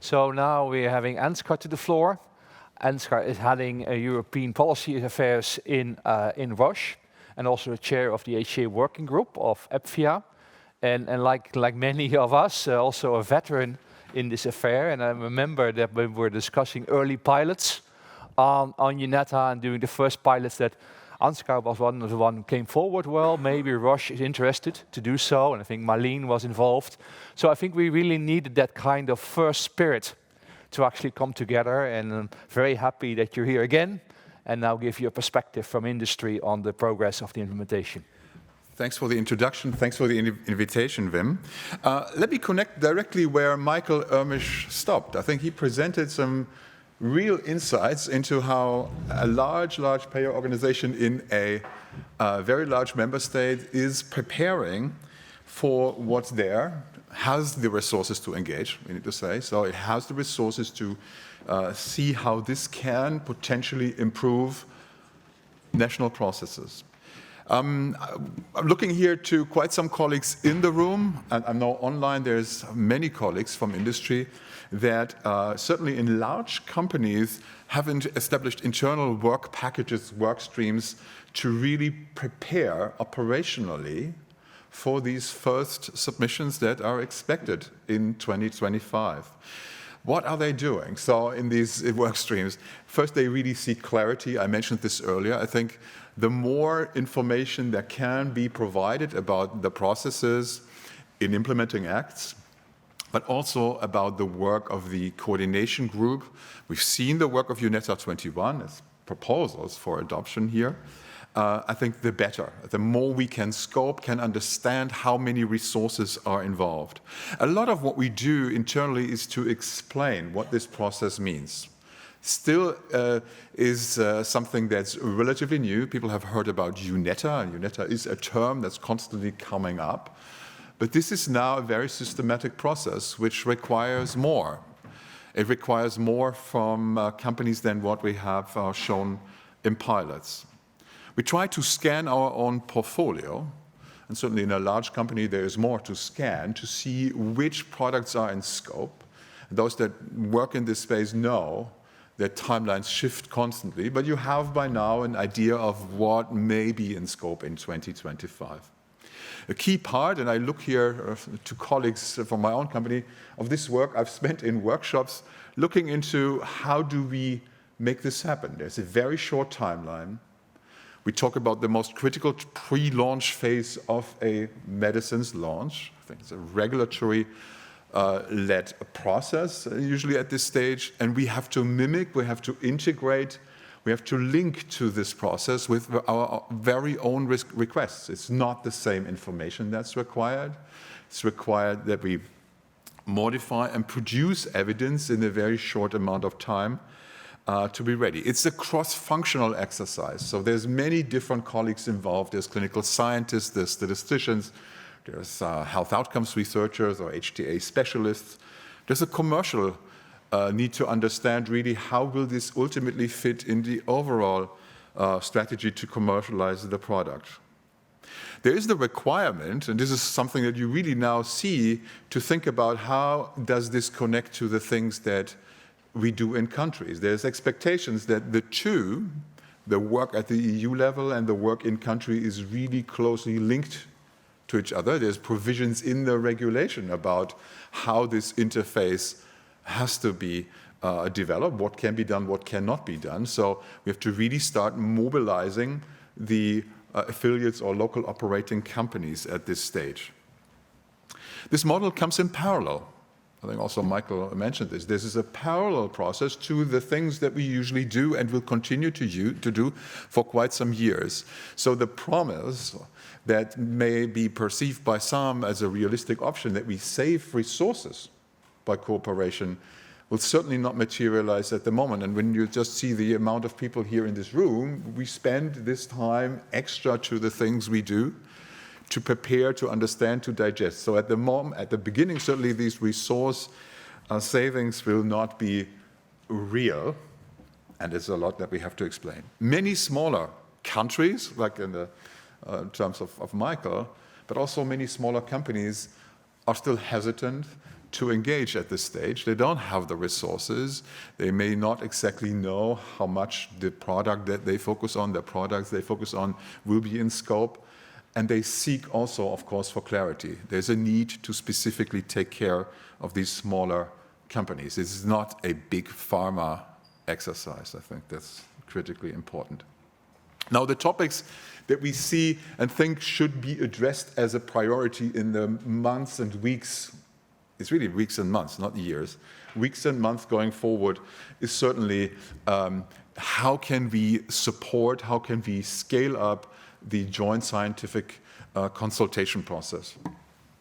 So now we're having Ansgar to the floor. Ansgar is heading European policy affairs in Roche, and also the chair of the HTA working group of EFPIA. And like many of us, also a veteran in this affair. And I remember that when we were discussing early pilots on UNETA and doing the first pilots, that Ansgar was one of the one who came forward. Well, maybe Roche is interested to do so, and I think Marlene was involved. So I think we really needed that kind of first spirit to actually come together, and I'm very happy that you're here again, and now give you a perspective from industry on the progress of the implementation. Thanks for the introduction. Thanks for the invitation, Wim. Let me connect directly where Michael Ermisch stopped. I think he presented some real insights into how a large payer organization in a very large member state is preparing for what's there, has the resources to engage, we need to say. So it has the resources to see how this can potentially improve national processes. I'm looking here to quite some colleagues in the room, and I know online there's many colleagues from industry that certainly in large companies haven't established internal work packages, work streams to really prepare operationally for these first submissions that are expected in 2025. What are they doing? So in these work streams, first they really seek clarity. I mentioned this earlier. I think the more information that can be provided about the processes in implementing acts, but also about the work of the coordination group. We've seen the work of UNETA 21 as proposals for adoption here. I think the better. The more we can scope, can understand how many resources are involved. A lot of what we do internally is to explain what this process means. Still is something that's relatively new. People have heard about UNETA, and UNETA is a term that's constantly coming up. But this is now a very systematic process which requires more. It requires more from companies than what we have shown in pilots. We try to scan our own portfolio, and certainly in a large company there is more to scan to see which products are in scope. Those that work in this space know that timelines shift constantly, but you have by now an idea of what may be in scope in 2025. A key part, and I look here to colleagues from my own company, of this work I've spent in workshops looking into how do we make this happen. There's a very short timeline. We talk about the most critical pre-launch phase of a medicine's launch. I think it's a regulatory led process usually at this stage, and we have to mimic, we have to integrate, we have to link to this process with our very own requests. It's not the same information that's required. It's required that we modify and produce evidence in a very short amount of time to be ready. It's a cross-functional exercise. So there's many different colleagues involved. There's clinical scientists, there's statisticians, there's health outcomes researchers or HTA specialists. There's a commercial need to understand really how will this ultimately fit in the overall strategy to commercialize the product. There is the requirement, and this is something that you really now see, to think about how does this connect to the things that we do in countries. There's expectations that the work at the EU level and the work in country is really closely linked to each other. There's provisions in the regulation about how this interface has to be developed, what can be done, what cannot be done. So we have to really start mobilizing the affiliates or local operating companies at this stage. This model comes in parallel. I think also Michael mentioned this. This is a parallel process to the things that we usually do and will continue to do for quite some years. So the promise that may be perceived by some as a realistic option, that we save resources by cooperation, will certainly not materialize at the moment. And when you just see the amount of people here in this room, we spend this time extra to the things we do to prepare, to understand, to digest. So at the beginning, certainly these resource savings will not be real, and there's a lot that we have to explain. Many smaller countries, like in the terms of Michael, but also many smaller companies are still hesitant to engage at this stage. They don't have the resources. They may not exactly know how much the product that they focus on, the products they focus on, will be in scope. And they seek also, of course, for clarity. There's a need to specifically take care of these smaller companies. This is not a big pharma exercise. I think that's critically important. Now, the topics that we see and think should be addressed as a priority in the months and weeks, it's really weeks and months, not years, weeks and months going forward, is certainly how can we support, how can we scale up the joint scientific consultation process.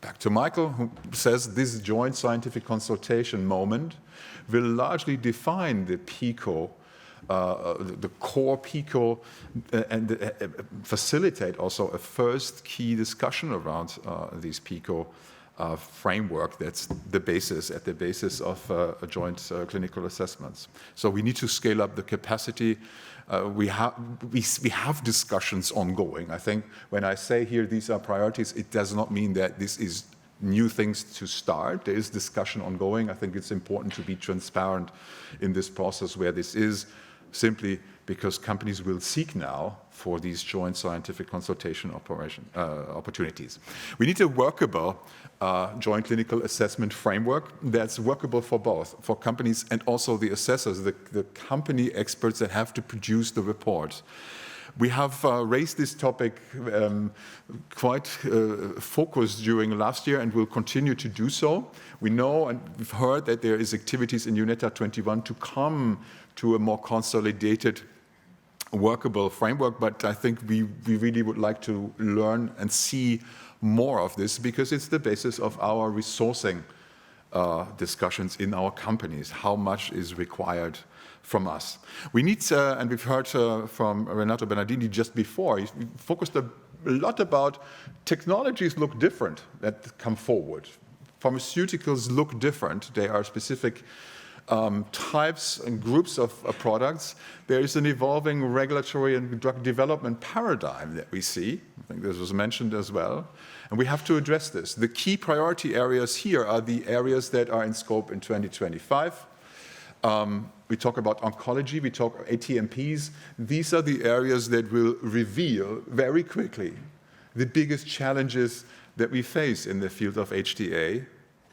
Back to Michael, who says this joint scientific consultation moment will largely define the PICO, the core PICO, and facilitate also a first key discussion around these PICO framework that's the basis, at the basis of joint clinical assessments. So we need to scale up the capacity. We have discussions ongoing. I think when I say here these are priorities, it does not mean that this is new things to start. There is discussion ongoing. I think it's important to be transparent in this process where this is, simply because companies will seek now for these joint scientific consultation opportunities. We need a workable joint clinical assessment framework that's workable for both, for companies and also the assessors, the company experts that have to produce the report. We have raised this topic quite focused during last year and will continue to do so. We know and we've heard that there is activities in UNETA 21 to come to a more consolidated, workable framework, but I think we really would like to learn and see more of this because it's the basis of our resourcing discussions in our companies, how much is required from us. We need, and we've heard from Renato Bernardini just before, he focused a lot about technologies look different that come forward. Pharmaceuticals look different. They are specific types and groups of products. There is an evolving regulatory and drug development paradigm that we see. I think this was mentioned as well. And we have to address this. The key priority areas here are the areas that are in scope in 2025. We talk about oncology, we talk ATMPs. These are the areas that will reveal very quickly the biggest challenges that we face in the field of HTA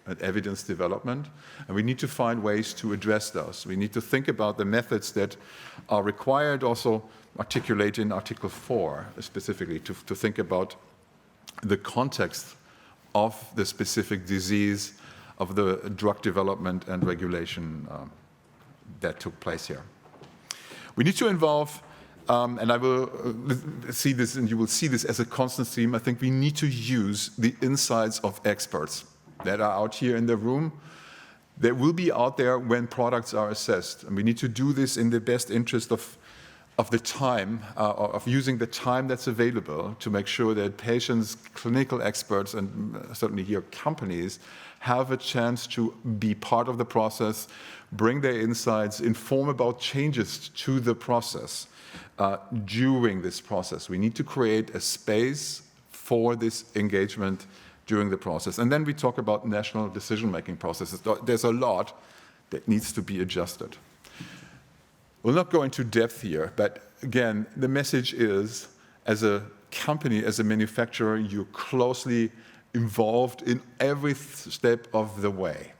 and evidence development. And we need to find ways to address those. We need to think about the methods that are required, also articulate in Article 4 specifically, to think about the context of the specific disease, of the drug development and regulation that took place here. We need to involve, and I will see this, and you will see this as a constant theme, I think we need to use the insights of experts that are out here in the room, that will be out there when products are assessed. And we need to do this in the best interest of the time, of using the time that's available to make sure that patients, clinical experts, and certainly here companies have a chance to be part of the process, bring their insights, inform about changes to the process during this process. We need to create a space for this engagement during the process. And then we talk about national decision-making processes. There's a lot that needs to be adjusted. We'll not go into depth here, but again, the message is, as a company, as a manufacturer, you're closely involved in every step of the way.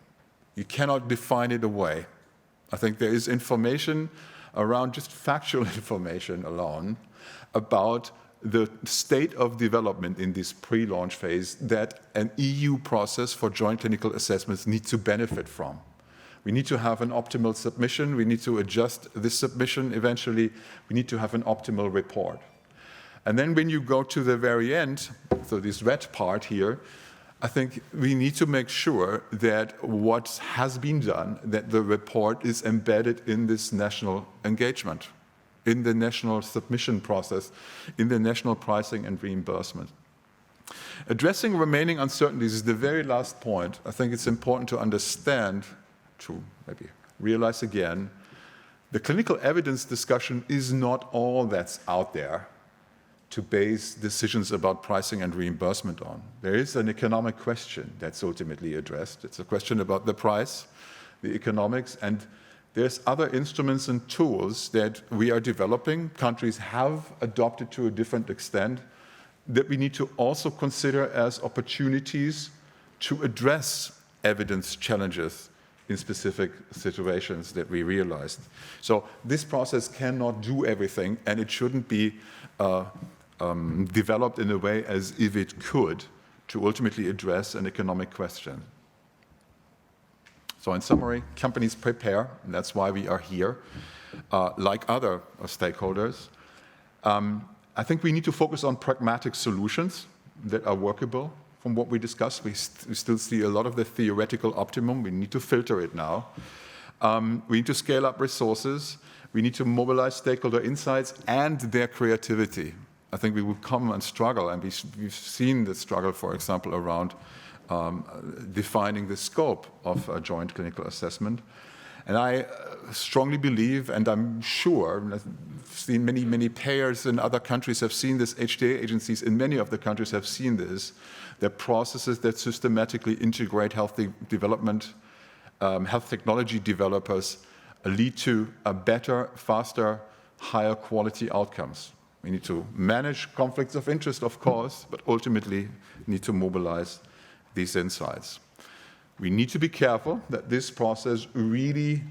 You cannot define it away. I think there is information around, just factual information alone, about the state of development in this pre-launch phase that an EU process for joint clinical assessments needs to benefit from. We need to have an optimal submission. We need to adjust this submission eventually. We need to have an optimal report. And then when you go to the very end, so this red part here, I think we need to make sure that what has been done, that the report is embedded in this national engagement, in the national submission process, in the national pricing and reimbursement. Addressing remaining uncertainties is the very last point. I think it's important to understand, to maybe realize again, the clinical evidence discussion is not all that's out there to base decisions about pricing and reimbursement on. There is an economic question that's ultimately addressed. It's a question about the price, the economics, and there's other instruments and tools that we are developing, countries have adopted to a different extent, that we need to also consider as opportunities to address evidence challenges in specific situations that we realized. So this process cannot do everything, and it shouldn't be developed in a way as if it could to ultimately address an economic question. So in summary, companies prepare, and that's why we are here, like other stakeholders. I think we need to focus on pragmatic solutions that are workable. From what we discussed, we still see a lot of the theoretical optimum. We need to filter it now. We need to scale up resources. We need to mobilize stakeholder insights and their creativity. I think we will come and struggle, and we've seen the struggle, for example, around defining the scope of a joint clinical assessment. And I strongly believe, and I'm sure, I've seen many payers in other countries have seen this, HTA agencies in many of the countries have seen this, that processes that systematically integrate health development, health technology developers lead to a better, faster, higher quality outcomes. We need to manage conflicts of interest, of course, but ultimately need to mobilize these insights. We need to be careful that this process really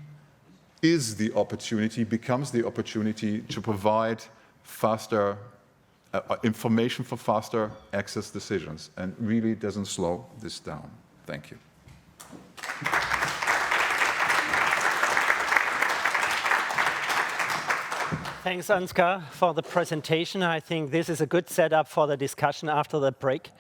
is the opportunity, becomes the opportunity to provide faster information for faster access decisions, and really doesn't slow this down. Thank you. Thanks, Ansgar, for the presentation. I think this is a good setup for the discussion after the break.